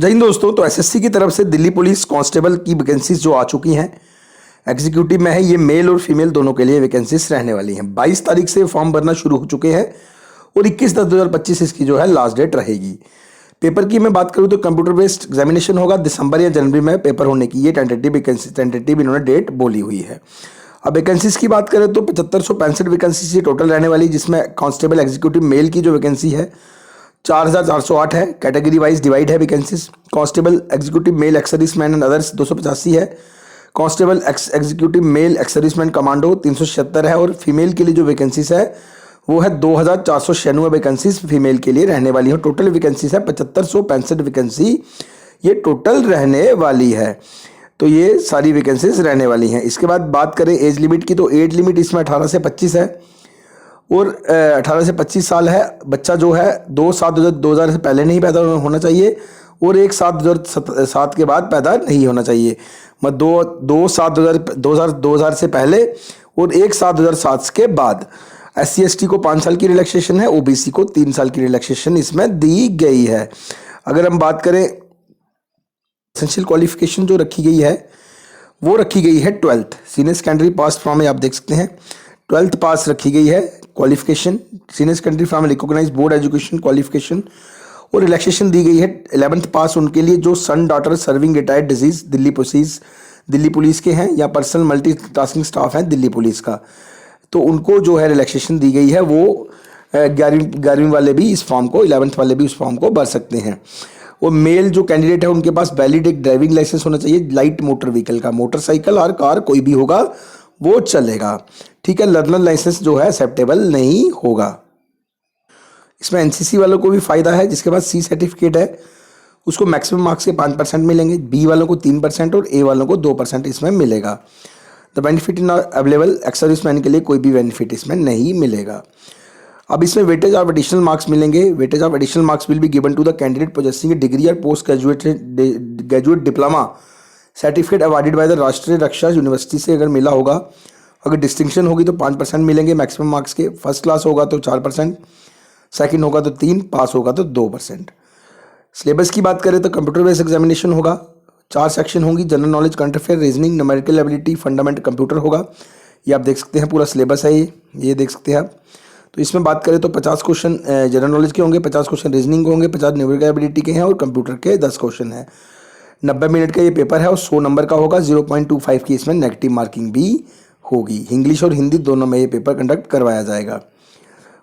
जय हिंद दोस्तों। तो एसएससी की तरफ से दिल्ली पुलिस कांस्टेबल की वैकेंसीज जो आ चुकी हैं, एग्जीक्यूटिव में है, ये मेल और फीमेल दोनों के लिए वैकेंसीज रहने वाली हैं। 22 तारीख से फॉर्म भरना शुरू हो चुके हैं और 21/10/2025 इसकी जो है लास्ट डेट रहेगी। पेपर की मैं बात करूं तो कंप्यूटर बेस्ड एग्जामिनेशन होगा। दिसंबर या जनवरी में पेपर होने की ये टेंटेटिव इन्होंने डेट बोली हुई है। अब वैकेंसीज की बात करें तो 7565 वैकेंसी टोटल रहने वाली, जिसमें कांस्टेबल एग्जीक्यूटिव मेल की जो वैकेंसी है 4408 है। कैटेगरी वाइज डिवाइड है vacancies. Constable executive mail ex serviceman and others 285 है। Constable executive mail ex serviceman commando 376 है। और फीमेल के लिए जो वैकेंसीज है वो है 2496 वैकेंसीज फीमेल के लिए रहने वाली है। टोटल वैकेंसीज है 7565 वैकेंसी ये टोटल रहने वाली है। तो ये सारी वैकेंसीज रहने वाली हैं। इसके बाद बात करें एज लिमिट की, तो एज लिमिट इसमें 18 से 25 है और 18 से 25 साल है। बच्चा जो है 2/7/2000 से पहले नहीं पैदा होना चाहिए और 1/7/2007 के बाद पैदा नहीं होना चाहिए। मतलब 2/7/2000 से पहले और 1/7/2007 के बाद। SC/ST को 5 साल की रिलैक्सेशन है, OBC को 3 साल की रिलैक्सेशन इसमें दी गई है। अगर हम बात करें एसेंशियल क्वालिफिकेशन जो रखी गई है वो रखी गई है 12th senior secondary pass from में, आप देख सकते हैं 12th पास रखी गई है qualification. Senior secondary from recognise board education qualification. और रिलैक्सेशन दी गई है 11th पास उनके लिए जो son daughter serving retired deceased Delhi police के हैं या पर्सनल मल्टीटास्किंग स्टाफ हैं दिल्ली पुलिस का, तो उनको जो है रिलैक्सेशन दी गई है। वो 11वीं वाले भी इस फॉर्म को, 11th वाले भी उस फॉर्म को भर सकते हैं। और मेल जो कैंडिडेट है उनके पास वैलिड एक ड्राइविंग लाइसेंस होना चाहिए लाइट मोटर व्हीकल का, मोटरसाइकिल और कार कोई भी होगा वो चलेगा। ठीक है, लर्नर लाइसेंस जो है एक्सेप्टेबल नहीं होगा। इसमें एनसीसी वालों को भी फायदा है, जिसके पास सी सर्टिफिकेट है उसको मैक्सिमम मार्क्स के 5% मिलेंगे, बी वालों को 3% और ए वालों को 2% इसमें मिलेगा। The benefit in available ex serviceman के लिए कोई भी बेनिफिट इसमें नहीं मिलेगा। अब इसमें वेटेज ऑफ एडिशनल मार्क्स मिलेंगे। Weightage of additional marks will be given to the candidate possessing degree or post graduate diploma certificate awarded by the Rashtriya Raksha university से अगर मिला होगा। अगर डिस्टिंक्शन होगी तो 5% मिलेंगे मैक्सिमम मार्क्स के। फर्स्ट क्लास होगा तो 4%, सेकंड होगा तो 3%, पास होगा तो 2%। सिलेबस की बात करें तो कंप्यूटर बेस्ड एग्जामिनेशन होगा। 4 सेक्शन होंगी, general knowledge, current affair, reasoning, numerical ability, fundamental computer होगा। ये आप देख सकते हैं पूरा सिलेबस है, ये देख सकते हैं आप। तो इसमें बात करें तो 50 क्वेश्चन जनरल नॉलेज के होंगे, 50 क्वेश्चन रीजनिंग के होंगे, 50 न्यूमेरिकल एबिलिटी के हैं और कंप्यूटर के 10 क्वेश्चन हैं। 90 मिनट का ये पेपर है और 100 नंबर का होगा। 0.25 की इसमें नेगेटिव मार्किंग भी होगी। इंग्लिश और हिंदी दोनों में ये पेपर कंडक्ट करवाया जाएगा।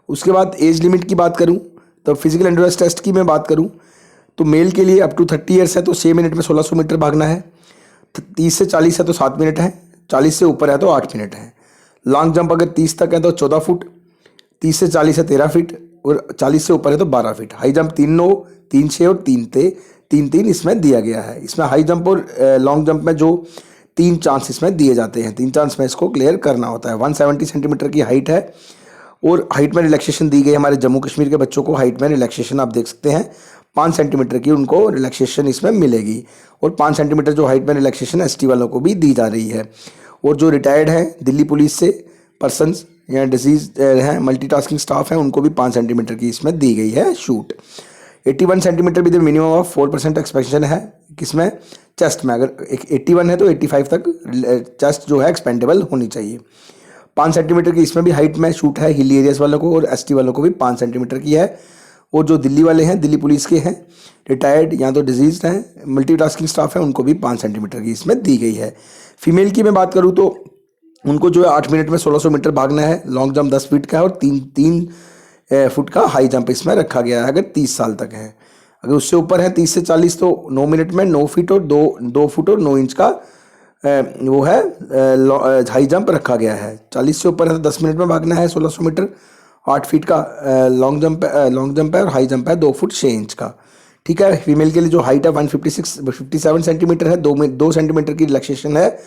उसके बाद एज लिमिट की बात करूं तो फिजिकल एंड्योरेंस टेस्ट की मैं बात करूं तो मेल के लिए अप टू 30 ईयर्स है तो 6 मिनट में 1600 मीटर भागना है। 30 से 40 है तो 7 मिनट है। 40 से ऊपर है तो 8 मिनट है। लॉन्ग जंप अगर 30 तक है तो 14 फुट, 30 से 40 है 13 फीट और 40 से ऊपर है तो 12 फीट। हाई जंप 3-9, 3-6 और 3-3 इसमें दिया गया है। इसमें हाई जंप और लॉन्ग जंप में जो 3 चांस इसमें दिए जाते हैं, 3 चांस में इसको क्लियर करना होता है। 170 सेंटीमीटर की हाइट है और हाइट में रिलैक्सेशन दी गई। हमारे जम्मू कश्मीर के बच्चों को हाइट में रिलैक्सेशन आप देख सकते हैं 5 सेंटीमीटर की उनको रिलैक्सेशन इसमें मिलेगी। और 5 सेंटीमीटर जो हाइट में रिलैक्सेशन ST वालों को भी दी जा रही है। और जो रिटायर्ड हैं दिल्ली पुलिस से पर्सनस या डिजीज हैं, मल्टीटास्किंग स्टाफ हैं, उनको भी 5 सेंटीमीटर की इसमें दी गई है shoot. 81 centimetre with minimum of 4% expansion है किसमें, चेस्ट में। अगर 81 है तो 85 तक चेस्ट जो है एक्सपेंडेबल होनी चाहिए। 5 सेंटीमीटर की इसमें भी हाइट में शूट है हिल एरियाज वालों को और ST वालों को भी 5 सेंटीमीटर की है। और जो दिल्ली वाले हैं, दिल्ली पुलिस के हैं, रिटायर्ड या तो डिजीज हैं, मल्टीटास्किंग स्टाफ है, उनको भी 5 सेंटीमीटर की इसमें दी गई है। फीमेल की मैं बात करूँ तो उनको जो है 8 मिनट में 1600 मीटर भागना है। लॉन्ग जंप 10 फीट का है और 3 फुट का हाई जंप इसमें रखा गया है अगर 30 साल तक है। अगर उससे ऊपर है 30 से 40 तो 9 मिनट में 9 फीट और 2 फुट और 9 इंच का वो है हाई जंप रखा गया है। 40 से ऊपर है तो 10 मिनट में भागना है 1600 मीटर। 8 फीट का लॉन्ग जंप है और हाई जंप है 2 फुट 6 इंच का। ठीक है, फीमेल के लिए जो हाइट है 157 सेंटीमीटर है, 2 सेंटीमीटर की रिलैक्सेशन है।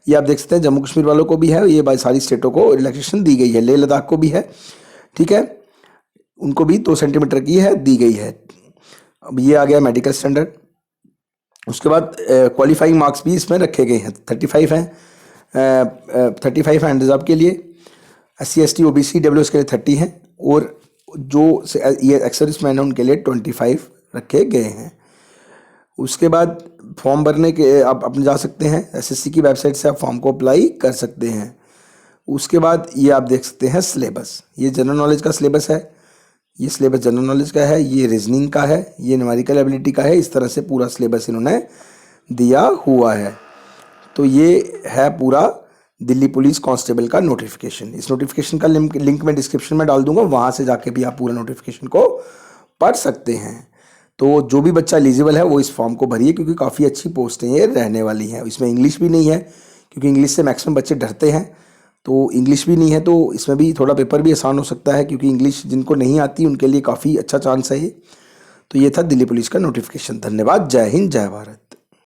ये आप देख सकते हैं जम्मू कश्मीर वालों को भी है, ये सारी स्टेटों को रिलैक्सेशन दी गई है। लेह लद्दाख को भी है, ठीक है, उनको भी 2 सेंटीमीटर की है दी गई है। अब ये आ गया मेडिकल स्टैंडर्ड। उसके बाद क्वालिफाइंग मार्क्स भी इसमें रखे गए हैं। 35 हैं 35 हैं रिजर्व के लिए। SC/ST OBC WS के लिए 30 हैं और जो ये एक्स सर्विसमैन है उनके लिए 25 रखे गए हैं। उसके बाद फॉर्म भरने के आप अपने जा सकते हैं, एसएससी की वेबसाइट से आप फॉर्म को अप्लाई कर सकते हैं। उसके बाद ये आप देख सकते हैं सिलेबस, ये जनरल नॉलेज का सिलेबस है, ये सिलेबस जनरल नॉलेज का है, ये रीजनिंग का है, ये न्यूमेरिकल एबिलिटी का है। इस तरह से पूरा सिलेबस इन्होंने दिया हुआ है। तो ये है पूरा दिल्ली पुलिस कांस्टेबल का नोटिफिकेशन। इस नोटिफिकेशन का लिंक मैं डिस्क्रिप्शन में डाल दूंगा, वहाँ से जाके भी आप पूरा नोटिफिकेशन को पढ़ सकते हैं। तो जो भी बच्चा एलिजिबल है वो इस फॉर्म को भरिए, क्योंकि काफ़ी अच्छी पोस्टें ये रहने वाली हैं। इसमें इंग्लिश भी नहीं है, क्योंकि इंग्लिश से मैक्सिमम बच्चे डरते हैं, तो इंग्लिश भी नहीं है, तो इसमें भी थोड़ा पेपर भी आसान हो सकता है, क्योंकि इंग्लिश जिनको नहीं आती उनके लिए काफ़ी अच्छा चांस है ये। तो ये था दिल्ली पुलिस का नोटिफिकेशन। धन्यवाद। जय हिंद, जय भारत।